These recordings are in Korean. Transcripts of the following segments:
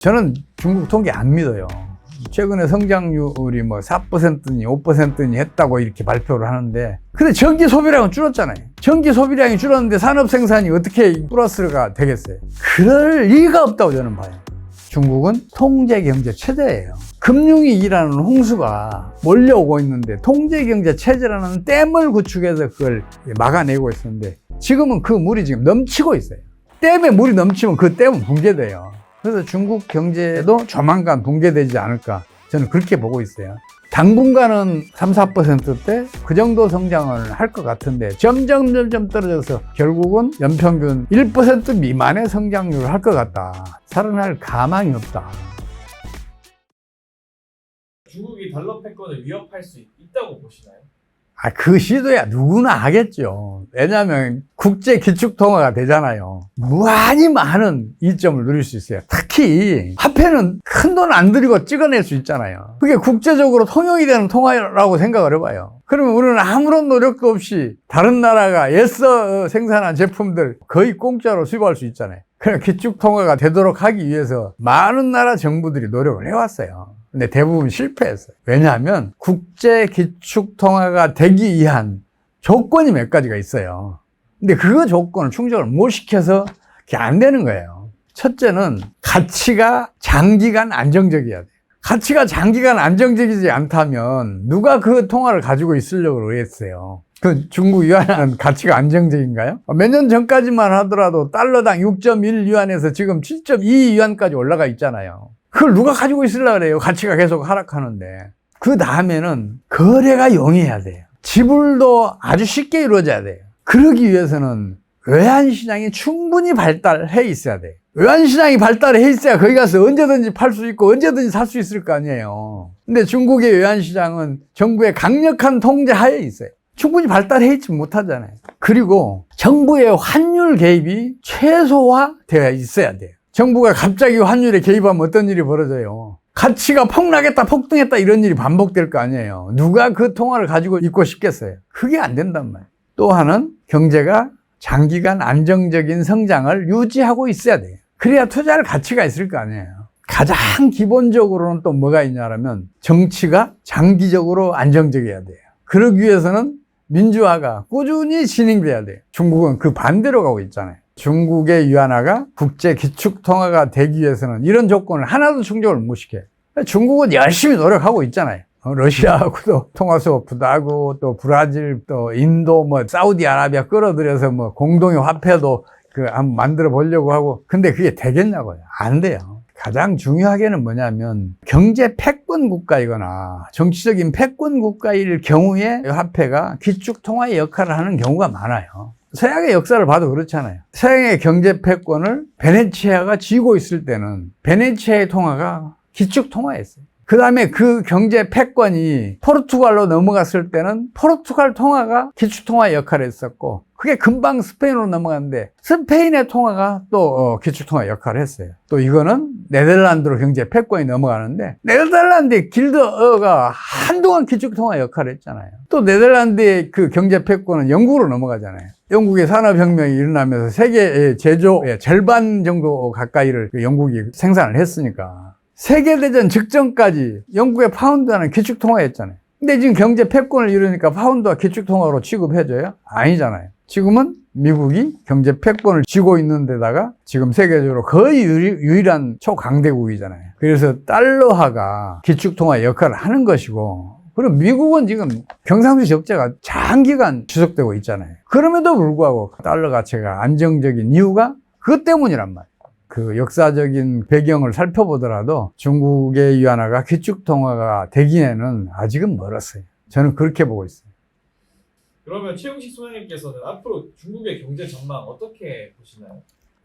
저는 중국 통계 안 믿어요. 최근에 성장률이 뭐 4%니 5%니 했다고 이렇게 발표를 하는데, 근데 전기 소비량은 줄었잖아요. 전기 소비량이 줄었는데 산업 생산이 어떻게 플러스가 되겠어요? 그럴 리가 없다고 저는 봐요. 중국은 통제 경제 체제예요. 금융이 일하는 홍수가 몰려오고 있는데 통제 경제 체제라는 댐을 구축해서 그걸 막아내고 있었는데, 지금은 그 물이 지금 넘치고 있어요. 댐에 물이 넘치면 그 댐은 붕괴돼요. 그래서 중국 경제도 조만간 붕괴되지 않을까, 저는 그렇게 보고 있어요. 당분간은 3, 4%대 그 정도 성장을 할 것 같은데, 점점 떨어져서 결국은 연평균 1% 미만의 성장률을 할 것 같다. 살아날 가망이 없다. 중국이 달러 패권을 위협할 수 있다고 보시나요? 그 시도야 누구나 하겠죠. 왜냐하면 국제 기축통화가 되잖아요. 무한히 많은 이점을 누릴 수 있어요. 특히 화폐는 큰 돈 안 들이고 찍어낼 수 있잖아요. 그게 국제적으로 통용이 되는 통화라고 생각을 해봐요. 그러면 우리는 아무런 노력도 없이 다른 나라가 애써 생산한 제품들 거의 공짜로 수입할 수 있잖아요. 그냥 기축통화가 되도록 하기 위해서 많은 나라 정부들이 노력을 해왔어요. 근데 대부분 실패했어요. 왜냐하면 국제 기축통화가 되기 위한 조건이 몇 가지가 있어요. 근데 그 조건을 충족을 못 시켜서 그게 안 되는 거예요. 첫째는 가치가 장기간 안정적이어야 돼요. 가치가 장기간 안정적이지 않다면 누가 그 통화를 가지고 있으려고 했어요. 그 중국 위안은 가치가 안정적인가요? 몇 년 전까지만 하더라도 달러당 6.1위안에서 지금 7.2위안까지 올라가 있잖아요. 그걸 누가 가지고 있으려고 그래요? 가치가 계속 하락하는데. 그 다음에는 거래가 용이해야 돼요. 지불도 아주 쉽게 이루어져야 돼요. 그러기 위해서는 외환시장이 충분히 발달해 있어야 돼요. 외환시장이 발달해 있어야 거기 가서 언제든지 팔 수 있고 언제든지 살 수 있을 거 아니에요. 근데 중국의 외환시장은 정부의 강력한 통제 하에 있어요. 충분히 발달해 있지 못하잖아요. 그리고 정부의 환율 개입이 최소화되어 있어야 돼요. 정부가 갑자기 환율에 개입하면 어떤 일이 벌어져요? 가치가 폭락했다, 폭등했다 이런 일이 반복될 거 아니에요. 누가 그 통화를 가지고 있고 싶겠어요? 그게 안 된단 말이에요. 또 하나는 경제가 장기간 안정적인 성장을 유지하고 있어야 돼요. 그래야 투자할 가치가 있을 거 아니에요. 가장 기본적으로는 또 뭐가 있냐면 정치가 장기적으로 안정적이어야 돼요. 그러기 위해서는 민주화가 꾸준히 진행돼야 돼요. 중국은 그 반대로 가고 있잖아요. 중국의 위안화가 국제 기축통화가 되기 위해서는 이런 조건을 하나도 충족을 못 시켜요. 중국은 열심히 노력하고 있잖아요. 러시아하고도 통화 스워프도 하고, 또 브라질, 또 인도, 사우디아라비아 끌어들여서 공동의 화폐도 한번 만들어 보려고 하고. 근데 그게 되겠냐고요? 안 돼요. 가장 중요하게는 뭐냐면 경제 패권 국가이거나 정치적인 패권 국가일 경우에 화폐가 기축통화의 역할을 하는 경우가 많아요. 서양의 역사를 봐도 그렇잖아요. 서양의 경제 패권을 베네치아가 쥐고 있을 때는 베네치아의 통화가 기축통화였어요. 그 다음에 그 경제 패권이 포르투갈로 넘어갔을 때는 포르투갈 통화가 기축통화의 역할을 했었고, 그게 금방 스페인으로 넘어갔는데 스페인의 통화가 또 기축통화 역할을 했어요. 또 이거는 네덜란드로 경제 패권이 넘어가는데 네덜란드의 길드어가 한동안 기축통화 역할을 했잖아요. 또 네덜란드의 그 경제 패권은 영국으로 넘어가잖아요. 영국의 산업혁명이 일어나면서 세계 제조의 절반 정도 가까이를 영국이 생산을 했으니까 세계대전 직전까지 영국의 파운드는 기축통화였잖아요. 근데 지금 경제 패권을 이루니까 파운드가 기축통화로 취급해줘요? 아니잖아요. 지금은 미국이 경제 패권을 쥐고 있는 데다가 지금 세계적으로 거의 유일한 초강대국이잖아요. 그래서 달러화가 기축통화 역할을 하는 것이고, 그리고 미국은 지금 경상수 적자가 장기간 지속되고 있잖아요. 그럼에도 불구하고 달러 가치가 안정적인 이유가 그것 때문이란 말이에요. 그 역사적인 배경을 살펴보더라도 중국의 위안화가 기축통화가 되기에는 아직은 멀었어요. 저는 그렇게 보고 있어요. 그러면 최용식 소장님께서는 앞으로 중국의 경제 전망 어떻게 보시나요?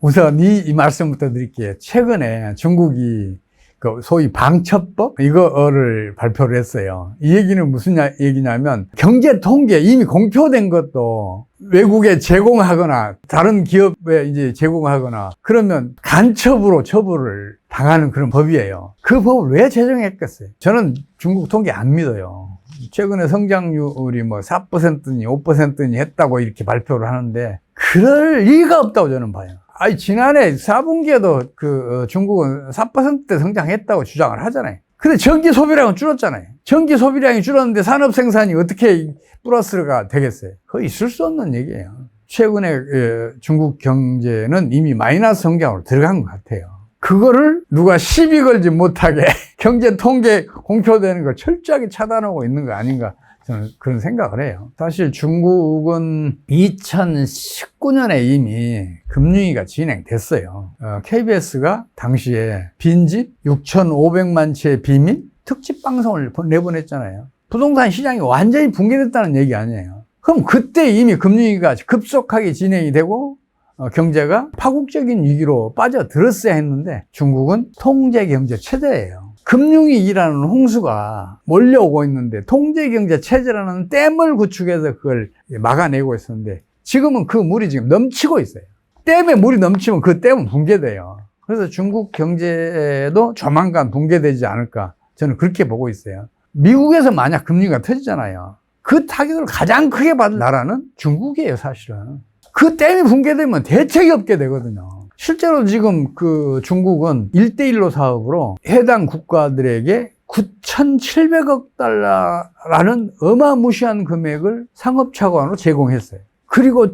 우선 이 말씀부터 드릴게요. 최근에 중국이 그 소위 방첩법 이거를 발표를 했어요. 이 얘기는 무슨 얘기냐면 경제 통계 이미 공표된 것도 외국에 제공하거나 다른 기업에 이제 제공하거나 그러면 간첩으로 처벌을 당하는 그런 법이에요. 그 법을 왜 제정했겠어요? 저는 중국 통계 안 믿어요. 최근에 성장률이 4%니 5%니 했다고 이렇게 발표를 하는데 그럴 리가 없다고 저는 봐요. 아니, 지난해 4분기에도 중국은 4% 성장했다고 주장을 하잖아요. 근데 전기 소비량은 줄었잖아요. 전기 소비량이 줄었는데 산업 생산이 어떻게 플러스가 되겠어요? 거의 있을 수 없는 얘기예요. 최근에 중국 경제는 이미 마이너스 성장으로 들어간 것 같아요. 그거를 누가 시비 걸지 못하게 경제 통계 공표되는 걸 철저하게 차단하고 있는 거 아닌가, 저는 그런 생각을 해요. 사실 중국은 2019년에 이미 금융위기가 진행됐어요. KBS가 당시에 빈집 6,500만 채 비밀 특집 방송을 내보냈잖아요. 부동산 시장이 완전히 붕괴됐다는 얘기 아니에요. 그럼 그때 이미 금융위기가 급속하게 진행이 되고 경제가 파국적인 위기로 빠져들었어야 했는데, 중국은 통제경제 체제예요. 금융위기라는 홍수가 몰려오고 있는데 통제경제 체제라는 댐을 구축해서 그걸 막아내고 있었는데, 지금은 그 물이 지금 넘치고 있어요. 댐에 물이 넘치면 그 댐은 붕괴돼요. 그래서 중국 경제도 조만간 붕괴되지 않을까, 저는 그렇게 보고 있어요. 미국에서 만약 금융위기가 터지잖아요. 그 타격을 가장 크게 받을 나라는 중국이에요, 사실은. 그 댐이 붕괴되면 대책이 없게 되거든요. 실제로 지금 중국은 1대1로 사업으로 해당 국가들에게 9,700억 달러라는 어마무시한 금액을 상업차관으로 제공했어요. 그리고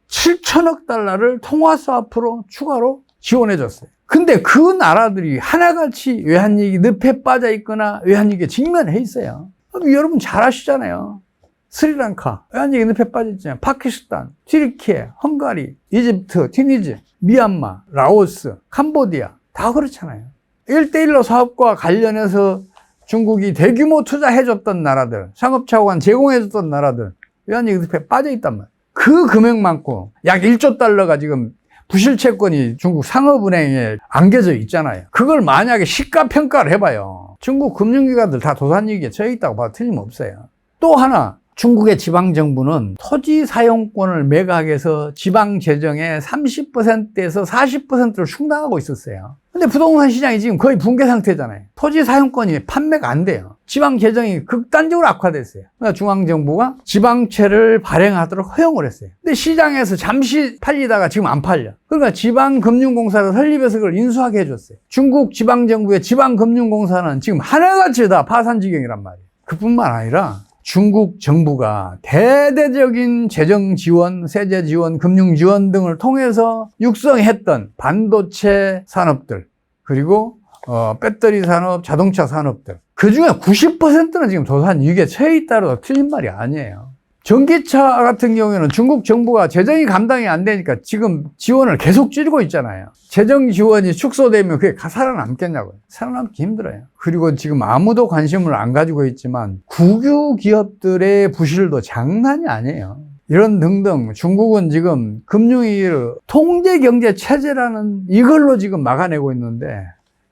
7천억 달러를 통화스와프로 추가로 지원해줬어요. 근데 그 나라들이 하나같이 외환위기 늪에 빠져 있거나 외환위기에 직면해 있어요. 여러분 잘 아시잖아요. 스리랑카, 외환위기 늪에 빠졌잖아요. 파키스탄, 튀르키예, 헝가리, 이집트, 튀니지, 미얀마, 라오스, 캄보디아, 다 그렇잖아요. 1대1로 사업과 관련해서 중국이 대규모 투자해줬던 나라들, 상업차관 제공해줬던 나라들, 외환위기 늪에 빠져있단 말이에요. 그 금액만큼 약 1조 달러가 지금 부실채권이 중국 상업은행에 안겨져 있잖아요. 그걸 만약에 시가평가를 해봐요. 중국 금융기관들 다 도산위기에 처해 있다고 봐도 틀림없어요. 또 하나, 중국의 지방정부는 토지 사용권을 매각해서 지방재정의 30%에서 40%를 충당하고 있었어요. 근데 부동산 시장이 지금 거의 붕괴 상태잖아요. 토지 사용권이 판매가 안 돼요. 지방재정이 극단적으로 악화됐어요. 그러니까 중앙정부가 지방채를 발행하도록 허용을 했어요. 근데 시장에서 잠시 팔리다가 지금 안 팔려. 그러니까 지방금융공사를 설립해서 그걸 인수하게 해줬어요. 중국 지방정부의 지방금융공사는 지금 하나같이 다 파산 지경이란 말이에요. 그뿐만 아니라 중국 정부가 대대적인 재정 지원, 세제 지원, 금융 지원 등을 통해서 육성했던 반도체 산업들, 그리고 배터리 산업, 자동차 산업들, 그 중에 90%는 지금 도산 위기에 처해 있다고 틀린 말이 아니에요. 전기차 같은 경우에는 중국 정부가 재정이 감당이 안 되니까 지금 지원을 계속 줄이고 있잖아요. 재정 지원이 축소되면 그게 살아남겠냐고요. 살아남기 힘들어요. 그리고 지금 아무도 관심을 안 가지고 있지만 국유 기업들의 부실도 장난이 아니에요. 이런 등등 중국은 지금 금융위기를 통제경제 체제라는 이걸로 지금 막아내고 있는데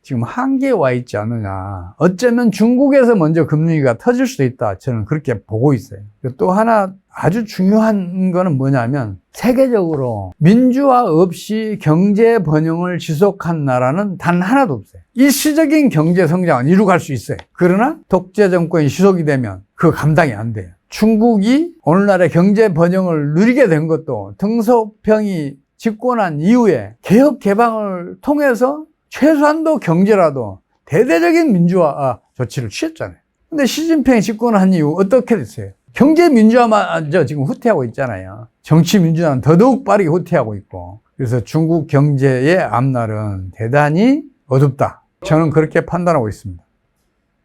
지금 한계에 와 있지 않느냐. 어쩌면 중국에서 먼저 금융위기가 터질 수도 있다. 저는 그렇게 보고 있어요. 또 하나 아주 중요한 거는 뭐냐면, 세계적으로 민주화 없이 경제 번영을 지속한 나라는 단 하나도 없어요. 일시적인 경제 성장은 이루어갈 수 있어요. 그러나 독재 정권이 지속이 되면 그 감당이 안 돼요. 중국이 오늘날의 경제 번영을 누리게 된 것도 등소평이 집권한 이후에 개혁 개방을 통해서 최소한도 경제라도 대대적인 민주화 조치를 취했잖아요. 근데 시진핑이 집권한 이후 어떻게 됐어요? 경제 민주화마저 지금 후퇴하고 있잖아요. 정치 민주화는 더더욱 빠르게 후퇴하고 있고. 그래서 중국 경제의 앞날은 대단히 어둡다. 저는 그렇게 판단하고 있습니다.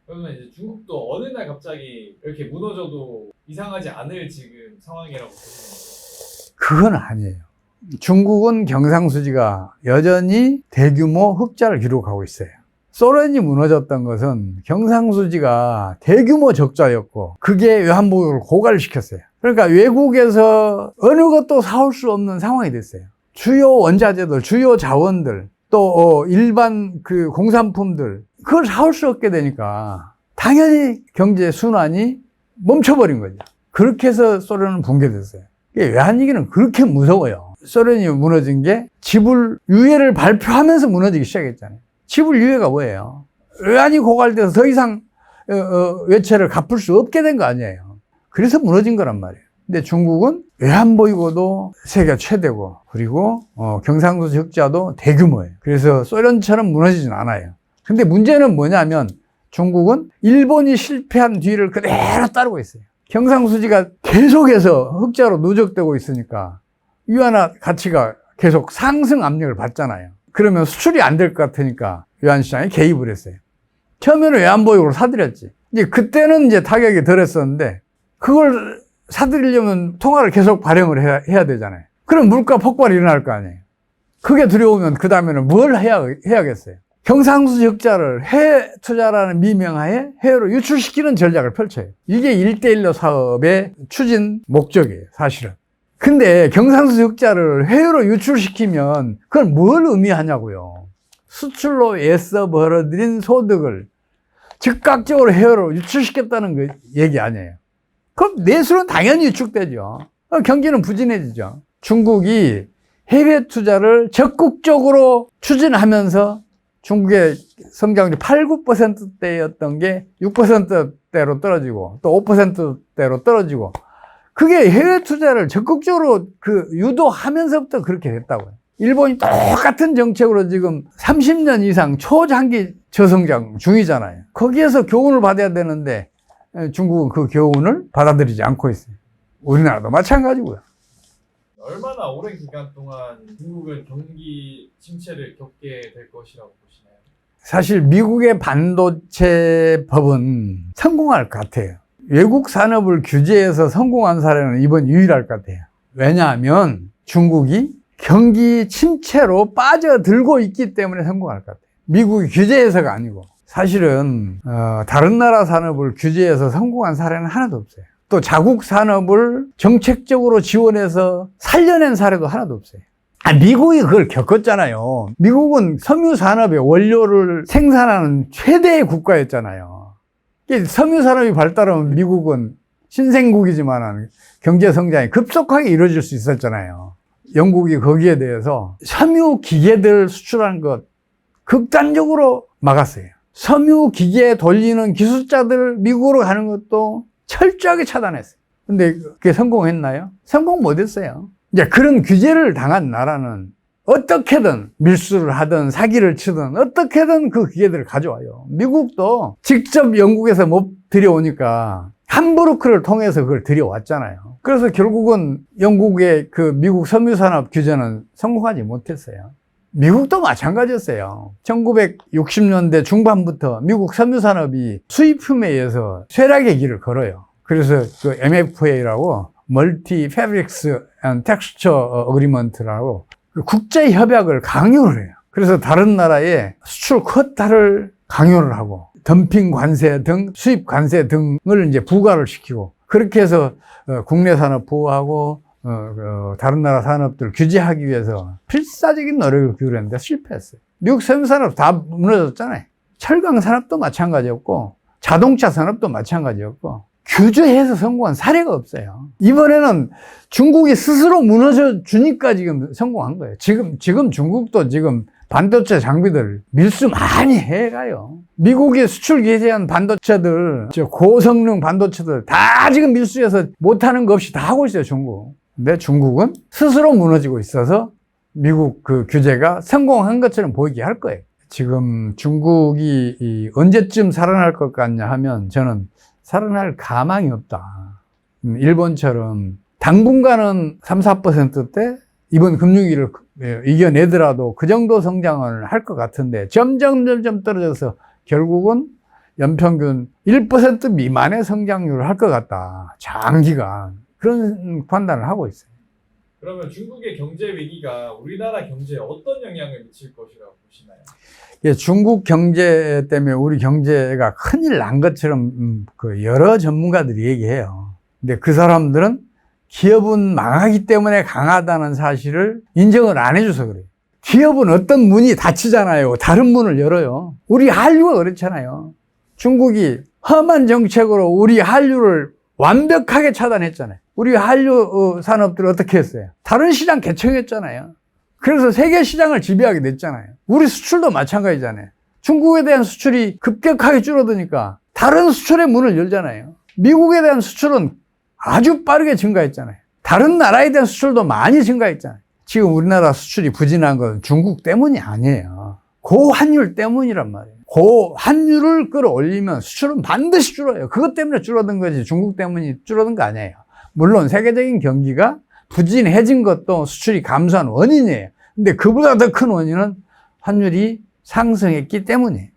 그러면 이제 중국도 어느 날 갑자기 이렇게 무너져도 이상하지 않을 지금 상황이라고 보시는 거죠? 그건 아니에요. 중국은 경상수지가 여전히 대규모 흑자를 기록하고 있어요. 소련이 무너졌던 것은 경상수지가 대규모 적자였고 그게 외환보유를 고갈시켰어요. 그러니까 외국에서 어느 것도 사올 수 없는 상황이 됐어요. 주요 원자재들, 주요 자원들, 또 일반 공산품들, 그걸 사올 수 없게 되니까 당연히 경제 순환이 멈춰버린 거죠. 그렇게 해서 소련은 붕괴됐어요. 외환위기는 그렇게 무서워요. 소련이 무너진 게 지불 유예를 발표하면서 무너지기 시작했잖아요. 지불 유예가 뭐예요? 외환이 고갈돼서 더 이상 외채를 갚을 수 없게 된 거 아니에요. 그래서 무너진 거란 말이에요. 근데 중국은 외환보유고도 세계 최대고, 그리고 경상수지 흑자도 대규모예요. 그래서 소련처럼 무너지진 않아요. 근데 문제는 뭐냐면 중국은 일본이 실패한 뒤를 그대로 따르고 있어요. 경상수지가 계속해서 흑자로 누적되고 있으니까 위안화 가치가 계속 상승 압력을 받잖아요. 그러면 수출이 안 될 것 같으니까 외환시장에 개입을 했어요. 처음에는 외환보유고를 사들였지. 이제 그때는 이제 타격이 덜 했었는데 그걸 사들이려면 통화를 계속 발행을 해야 되잖아요. 그럼 물가 폭발이 일어날 거 아니에요. 그게 두려우면 그 다음에는 뭘 해야겠어요. 경상수지 흑자를 해외 투자라는 미명하에 해외로 유출시키는 전략을 펼쳐요. 이게 1대1로 사업의 추진 목적이에요, 사실은. 근데 경상수지 흑자를 해외로 유출시키면 그건 뭘 의미하냐고요. 수출로 애써 벌어들인 소득을 즉각적으로 해외로 유출시켰다는 그 얘기 아니에요. 그럼 내수는 당연히 유축되죠. 경기는 부진해지죠. 중국이 해외 투자를 적극적으로 추진하면서 중국의 성장률이 8, 9%대였던 게 6%대로 떨어지고 또 5%대로 떨어지고 그게 해외 투자를 적극적으로 유도하면서부터 그렇게 됐다고요. 일본이 똑같은 정책으로 지금 30년 이상 초장기 저성장 중이잖아요. 거기에서 교훈을 받아야 되는데 중국은 그 교훈을 받아들이지 않고 있어요. 우리나라도 마찬가지고요. 얼마나 오랜 기간 동안 중국은 경기 침체를 겪게 될 것이라고 보시나요? 사실 미국의 반도체 법은 성공할 것 같아요. 외국 산업을 규제해서 성공한 사례는 이번 유일할 것 같아요. 왜냐하면 중국이 경기 침체로 빠져들고 있기 때문에 성공할 것 같아요. 미국이 규제해서가 아니고 사실은 다른 나라 산업을 규제해서 성공한 사례는 하나도 없어요. 또 자국 산업을 정책적으로 지원해서 살려낸 사례도 하나도 없어요. 미국이 그걸 겪었잖아요. 미국은 섬유 산업의 원료를 생산하는 최대의 국가였잖아요. 섬유 산업이 발달하면 미국은 신생국이지만 경제 성장이 급속하게 이루어질 수 있었잖아요. 영국이 거기에 대해서 섬유 기계들 수출하는 것 극단적으로 막았어요. 섬유 기계 돌리는 기술자들 미국으로 가는 것도 철저하게 차단했어요. 근데 그게 성공했나요? 성공 못했어요. 이제 그런 규제를 당한 나라는 어떻게든 밀수를 하든 사기를 치든 어떻게든 그 기계들을 가져와요. 미국도 직접 영국에서 못 들여오니까 함부르크를 통해서 그걸 들여왔잖아요. 그래서 결국은 영국의 그 미국 섬유산업 규제는 성공하지 못했어요. 미국도 마찬가지였어요. 1960년대 중반부터 미국 섬유산업이 수입품에 의해서 쇠락의 길을 걸어요. 그래서 그 MFA라고 멀티 패브릭스 앤 텍스처 어그리먼트라고 국제 협약을 강요를 해요. 그래서 다른 나라의 수출 쿼타를 강요를 하고 덤핑 관세 등 수입 관세 등을 이제 부과를 시키고 그렇게 해서 국내 산업 보호하고 다른 나라 산업들을 규제하기 위해서 필사적인 노력을 기울였는데 실패했어요. 미국 섬유산업 다 무너졌잖아요. 철강 산업도 마찬가지였고 자동차 산업도 마찬가지였고 규제해서 성공한 사례가 없어요. 이번에는 중국이 스스로 무너져 주니까 지금 성공한 거예요. 지금 중국도 지금 반도체 장비들 밀수 많이 해가요. 미국이 수출 규제한 반도체들, 고성능 반도체들 다 지금 밀수해서 못하는 거 없이 다 하고 있어요, 중국. 근데 중국은 스스로 무너지고 있어서 미국 그 규제가 성공한 것처럼 보이게 할 거예요. 지금 중국이 언제쯤 살아날 것 같냐 하면 저는 살아날 가망이 없다. 일본처럼 당분간은 3, 4%대 이번 금융위기를 이겨내더라도 그 정도 성장을 할 것 같은데 점점 떨어져서 결국은 연평균 1% 미만의 성장률을 할 것 같다. 장기간. 그런 판단을 하고 있어요. 그러면 중국의 경제 위기가 우리나라 경제에 어떤 영향을 미칠 것이라고 보시나요? 중국 경제 때문에 우리 경제가 큰일 난 것처럼 여러 전문가들이 얘기해요. 근데 그 사람들은 기업은 망하기 때문에 강하다는 사실을 인정을 안 해줘서 그래요. 기업은 어떤 문이 닫히잖아요. 다른 문을 열어요. 우리 한류가 그렇잖아요. 중국이 험한 정책으로 우리 한류를 완벽하게 차단했잖아요. 우리 한류 산업들을 어떻게 했어요? 다른 시장 개척했잖아요. 그래서 세계 시장을 지배하게 됐잖아요. 우리 수출도 마찬가지잖아요. 중국에 대한 수출이 급격하게 줄어드니까 다른 수출의 문을 열잖아요. 미국에 대한 수출은 아주 빠르게 증가했잖아요. 다른 나라에 대한 수출도 많이 증가했잖아요. 지금 우리나라 수출이 부진한 건 중국 때문이 아니에요. 고환율 때문이란 말이에요. 고환율을 끌어올리면 수출은 반드시 줄어요. 그것 때문에 줄어든 거지 중국 때문에 줄어든 거 아니에요. 물론 세계적인 경기가 부진해진 것도 수출이 감소한 원인이에요. 근데 그보다 더 큰 원인은 환율이 상승했기 때문이에요.